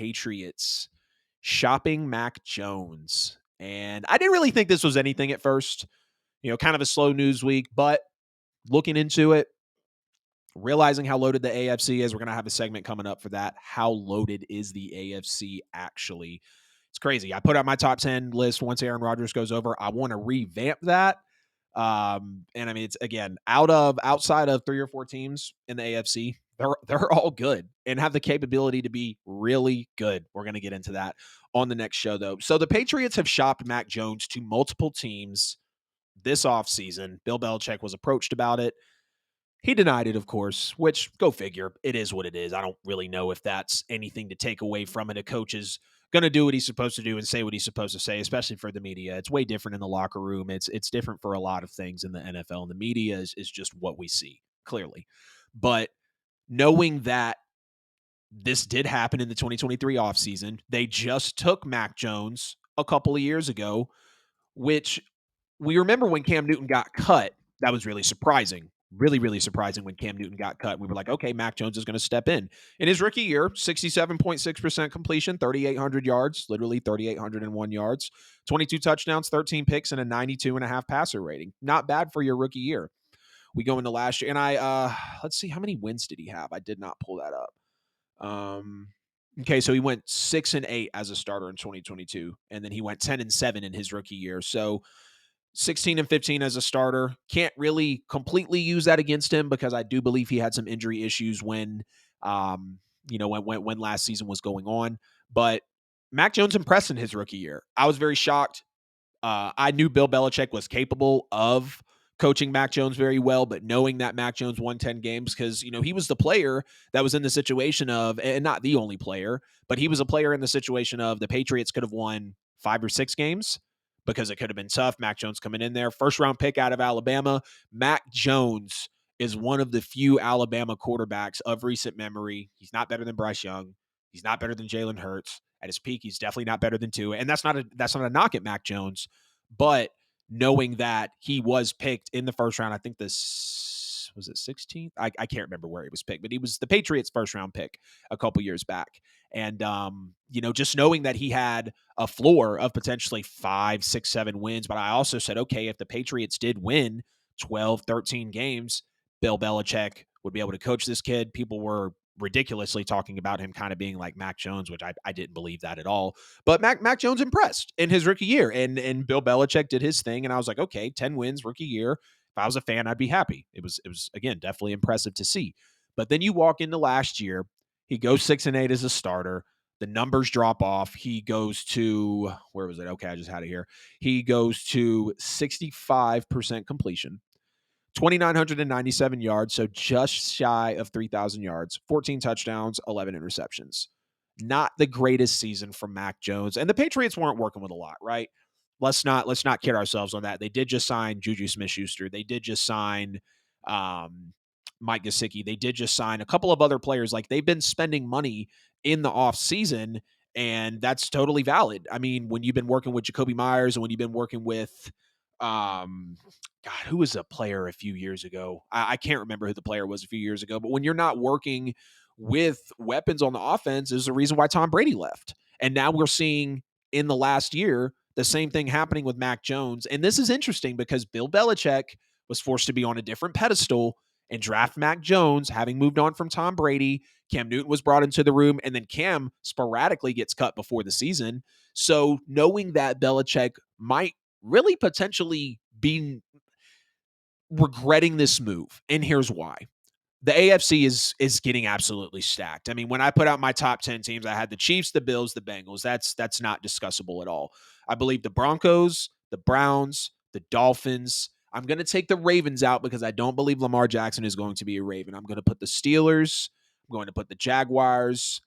Patriots shopping Mac Jones. And I didn't really think this was anything at first, kind of a slow news week, but looking into it, realizing how loaded the AFC is, we're going to have a segment coming up for that. How loaded is the AFC actually? It's crazy. I put out my top 10 list once Aaron Rodgers goes over. I want to revamp that. And I mean, it's again outside of 3 or 4 teams in the AFC, they're all good and have the capability to be really good. We're going to get into that on the next show, though. So the Patriots have shopped Mac Jones to multiple teams this offseason. Bill Belichick was approached about it. He denied it, of course, which, go figure. It is what it is. I don't really know if that's anything to take away from it. A coach is going to do what he's supposed to do and say what he's supposed to say, especially for the media. It's way different in the locker room. It's different for a lot of things in the NFL. And the media is just what we see, clearly. But knowing that this did happen in the 2023 offseason, they just took Mac Jones a couple of years ago, which we remember when Cam Newton got cut. That was really surprising. Really, really surprising when Cam Newton got cut. We were like, okay, Mac Jones is going to step in. In his rookie year, 67.6% completion, 3,800 yards, literally 3,801 yards, 22 touchdowns, 13 picks, and a 92.5 passer rating. Not bad for your rookie year. We go into last year, and let's see, how many wins did he have? I did not pull that up. Okay, so he went 6-8 as a starter in 2022, and then he went 10-7 in his rookie year. So 16-15 as a starter. Can't really completely use that against him because I do believe he had some injury issues when last season was going on. But Mac Jones impressed in his rookie year. I was very shocked. I knew Bill Belichick was capable of coaching Mac Jones very well, but knowing that Mac Jones won 10 games because, he was the player that was in the situation of, and not the only player, but he was a player in the situation of the Patriots could have won 5 or 6 games because it could have been tough. Mac Jones coming in there, first round pick out of Alabama. Mac Jones is one of the few Alabama quarterbacks of recent memory. He's not better than Bryce Young. He's not better than Jalen Hurts. At his peak, he's definitely not better than Tua. And that's not a knock at Mac Jones, but knowing that he was picked in the first round, I think this was it 16th. I can't remember where he was picked, but he was the Patriots' first round pick a couple years back. And just knowing that he had a floor of potentially 5, 6, 7 wins. But I also said, okay, if the Patriots did win 12, 13 games, Bill Belichick would be able to coach this kid. People were ridiculously talking about him kind of being like Mac Jones, which I didn't believe that at all. But Mac Jones impressed in his rookie year, and Bill Belichick did his thing, and I was like, okay, 10 wins rookie year. If I was a fan, I'd be happy. It was again definitely impressive to see. But then you walk into last year, he goes 6-8 as a starter. The numbers drop off. He goes to, where was it? Okay, I just had it here. He goes to 65% completion, 2,997 yards, so just shy of 3,000 yards, 14 touchdowns, 11 interceptions. Not the greatest season from Mac Jones. And the Patriots weren't working with a lot, right? Let's not kid ourselves on that. They did just sign Juju Smith-Schuster. They did just sign Mike Gesicki. They did just sign a couple of other players. Like, they've been spending money in the offseason, and that's totally valid. I mean, when you've been working with Jacoby Myers and when you've been working with God, who was a player a few years ago? I can't remember who the player was a few years ago, but when you're not working with weapons on the offense is the reason why Tom Brady left. And now we're seeing in the last year the same thing happening with Mac Jones. And this is interesting because Bill Belichick was forced to be on a different pedestal and draft Mac Jones, having moved on from Tom Brady. Cam Newton was brought into the room, and then Cam sporadically gets cut before the season. So knowing that Belichick might really potentially be regretting this move, and here's why. The AFC is getting absolutely stacked. I mean, when I put out my top 10 teams, I had the Chiefs, the Bills, the Bengals. That's not discussable at all. I believe the Broncos, the Browns, the Dolphins. I'm going to take the Ravens out because I don't believe Lamar Jackson is going to be a Raven. I'm going to put the Steelers. I'm going to put the Jaguars.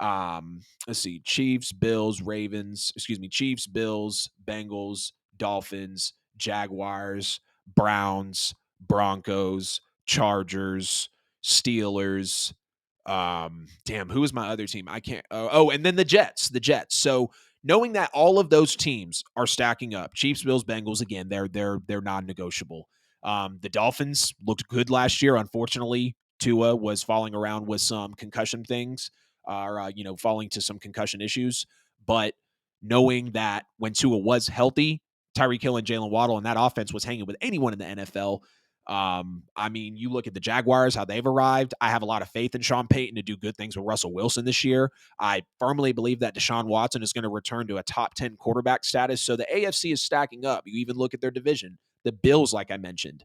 Let's see. Chiefs, Bills, Bengals, Dolphins, Jaguars, Browns, Broncos, Chargers, Steelers. Who was my other team? I can't. And then the Jets. So knowing that all of those teams are stacking up, Chiefs, Bills, Bengals, again, they're non-negotiable. The Dolphins looked good last year. Unfortunately, Tua was falling around with some concussion things. or falling to some concussion issues. But knowing that when Tua was healthy, Tyreek Hill and Jalen Waddle and that offense was hanging with anyone in the NFL. You look at the Jaguars, how they've arrived. I have a lot of faith in Sean Payton to do good things with Russell Wilson this year. I firmly believe that Deshaun Watson is going to return to a top 10 quarterback status. So the AFC is stacking up. You even look at their division. The Bills, like I mentioned,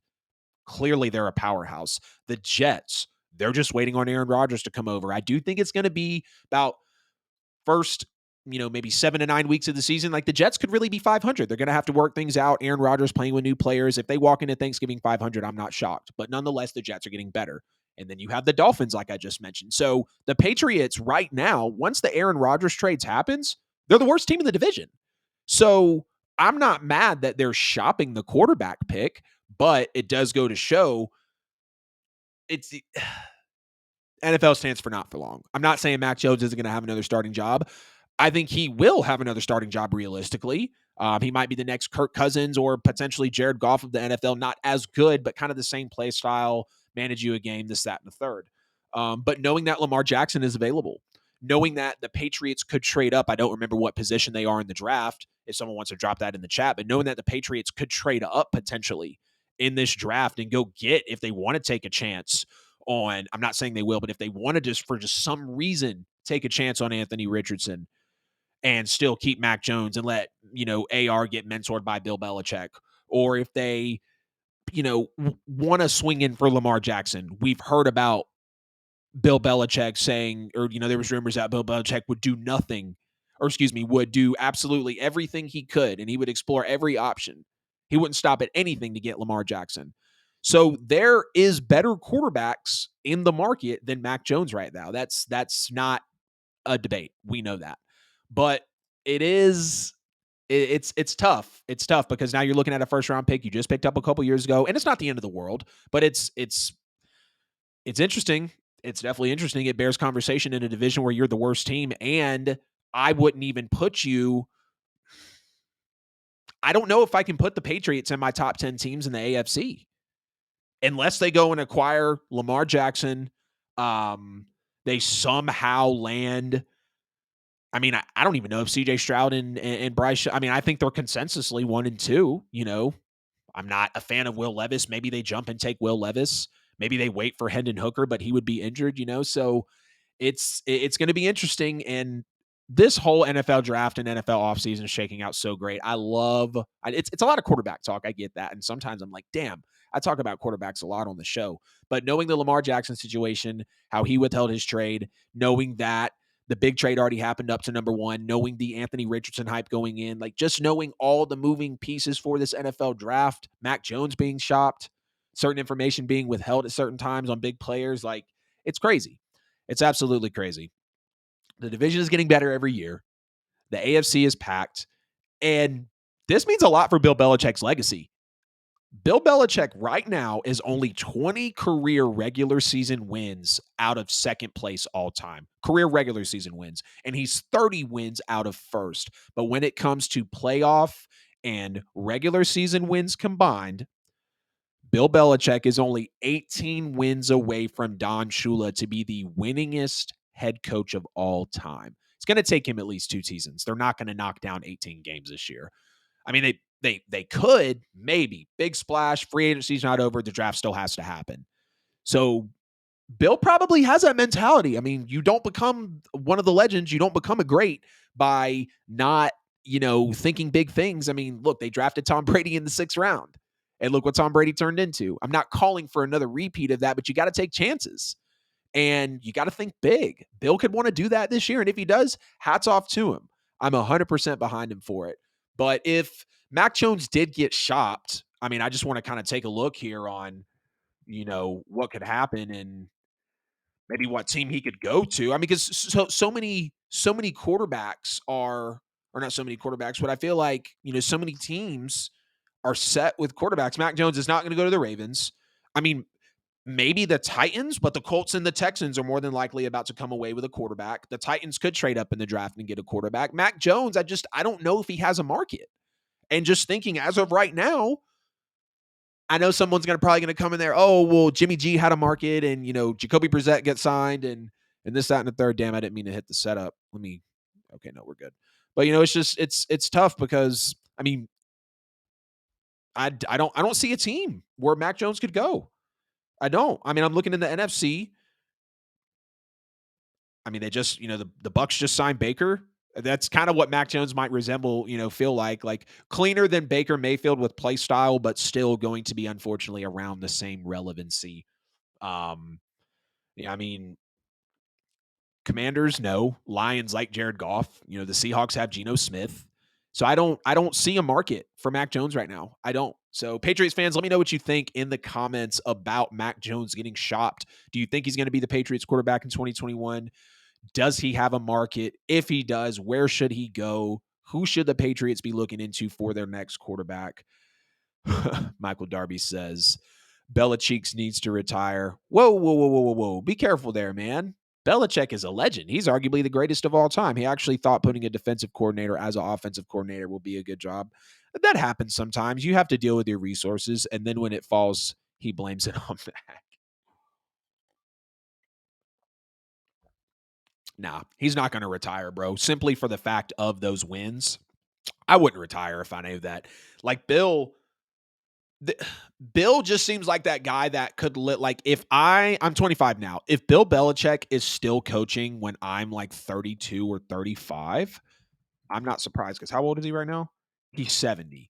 clearly they're a powerhouse. The Jets, they're just waiting on Aaron Rodgers to come over. I do think it's going to be about first, maybe 7 to 9 weeks of the season. Like the Jets could really be 500. They're going to have to work things out. Aaron Rodgers playing with new players. If they walk into Thanksgiving 500, I'm not shocked. But nonetheless, the Jets are getting better. And then you have the Dolphins, like I just mentioned. So the Patriots right now, once the Aaron Rodgers trades happens, they're the worst team in the division. So I'm not mad that they're shopping the quarterback pick, but it does go to show it's the NFL stands for not for long. I'm not saying Mac Jones isn't going to have another starting job. I think he will have another starting job realistically. He might be the next Kirk Cousins or potentially Jared Goff of the NFL. Not as good, but kind of the same play style, manage you a game, this, that, and the third. But knowing that Lamar Jackson is available, knowing that the Patriots could trade up, I don't remember what position they are in the draft, if someone wants to drop that in the chat, but knowing that the Patriots could trade up potentially in this draft and go get, if they want to take a chance on, I'm not saying they will, but if they want to just for just some reason take a chance on Anthony Richardson and still keep Mac Jones and let, AR get mentored by Bill Belichick, or if they, want to swing in for Lamar Jackson. We've heard about Bill Belichick saying, or, there was rumors that Bill Belichick would do nothing, or excuse me, would do absolutely everything he could, and he would explore every option. He wouldn't stop at anything to get Lamar Jackson. So there is better quarterbacks in the market than Mac Jones right now. That's not a debate. We know that. But it's tough. It's tough because now you're looking at a first round pick you just picked up a couple years ago, and it's not the end of the world, but it's interesting. It's definitely interesting. It bears conversation in a division where you're the worst team, and I wouldn't even put you. I don't know if I can put the Patriots in my top 10 teams in the AFC unless they go and acquire Lamar Jackson. They somehow land. I don't even know if CJ Stroud and Bryce. I think they're consensusly 1 and 2. I'm not a fan of Will Levis. Maybe they jump and take Will Levis. Maybe they wait for Hendon Hooker, but he would be injured. So it's going to be interesting. And this whole NFL draft and NFL offseason is shaking out so great. It's a lot of quarterback talk. I get that. And sometimes I'm like, damn, I talk about quarterbacks a lot on the show. But knowing the Lamar Jackson situation, how he withheld his trade, knowing that the big trade already happened up to number 1, knowing the Anthony Richardson hype going in, like just knowing all the moving pieces for this NFL draft, Mac Jones being shopped, certain information being withheld at certain times on big players, like it's crazy. It's absolutely crazy. The division is getting better every year. The AFC is packed. And this means a lot for Bill Belichick's legacy. Bill Belichick right now is only 20 career regular season wins out of second place all time. Career regular season wins. And he's 30 wins out of first. But when it comes to playoff and regular season wins combined, Bill Belichick is only 18 wins away from Don Shula to be the winningest head coach of all time. It's going to take him at least 2 seasons. They're not going to knock down 18 games this year. They could, maybe. Big splash, free agency's not over, the draft still has to happen. So Bill probably has that mentality. You don't become one of the legends, you don't become a great by not, thinking big things. Look, they drafted Tom Brady in the 6th round. And look what Tom Brady turned into. I'm not calling for another repeat of that, but you got to take chances. And you got to think big. Bill could want to do that this year. And if he does, hats off to him. I'm 100% behind him for it. But if Mac Jones did get shopped, I just want to kind of take a look here on, what could happen and maybe what team he could go to. Because so many quarterbacks are, or not so many quarterbacks, but I feel like, so many teams are set with quarterbacks. Mac Jones is not going to go to the Ravens. Maybe the Titans, but the Colts and the Texans are more than likely about to come away with a quarterback. The Titans could trade up in the draft and get a quarterback. Mac Jones, I don't know if he has a market. And just thinking as of right now, I know someone's probably going to come in there. Oh, well, Jimmy G had a market and, Jacoby Brissett gets signed and and this, that, and the third. Damn, I didn't mean to hit the setup. Okay, no, we're good. But it's just it's tough because I mean I don't see a team where Mac Jones could go. I don't. I mean, I'm looking in the NFC. I mean, they just, the Bucks just signed Baker. That's kind of what Mac Jones might resemble, feel like cleaner than Baker Mayfield with play style, but still going to be unfortunately around the same relevancy. Um, yeah, I mean, Commanders, no. Lions like Jared Goff. The Seahawks have Geno Smith. So I don't see a market for Mac Jones right now. I don't. So Patriots fans, let me know what you think in the comments about Mac Jones getting shopped. Do you think he's going to be the Patriots quarterback in 2021? Does he have a market? If he does, where should he go? Who should the Patriots be looking into for their next quarterback? Michael Darby says, Belichick needs to retire. Whoa, whoa, whoa, whoa, whoa, whoa. Be careful there, man. Belichick is a legend. He's arguably the greatest of all time. He actually thought putting a defensive coordinator as an offensive coordinator will be a good job. That happens sometimes. You have to deal with your resources. And then when it falls, he blames it on that. Nah, he's not going to retire, bro, simply for the fact of those wins. I wouldn't retire if I knew that. Like Bill just seems like that guy that could like if I'm 25 now. If Bill Belichick is still coaching when I'm like 32 or 35, I'm not surprised because how old is he right now? He's 70.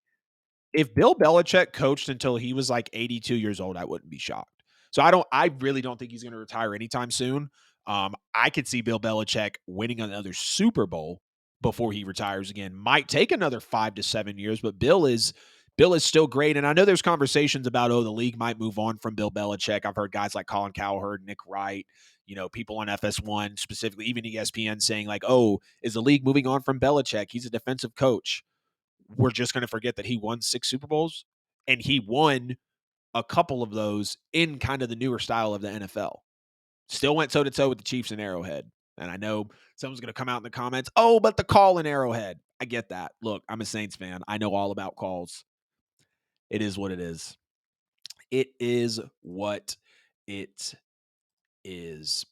If Bill Belichick coached until he was like 82 years old, I wouldn't be shocked. So I really don't think he's going to retire anytime soon. I could see Bill Belichick winning another Super Bowl before he retires again. Might take another 5 to 7 years, but Bill is still great. And I know there's conversations about, the league might move on from Bill Belichick. I've heard guys like Colin Cowherd, Nick Wright, people on FS1 specifically, even ESPN saying like, is the league moving on from Belichick? He's a defensive coach. We're just going to forget that he won 6 Super Bowls and he won a couple of those in kind of the newer style of the NFL. Still went toe to toe with the Chiefs in Arrowhead. And I know someone's going to come out in the comments, but the call in Arrowhead. I get that. Look, I'm a Saints fan. I know all about calls. It is what it is. It is what it is.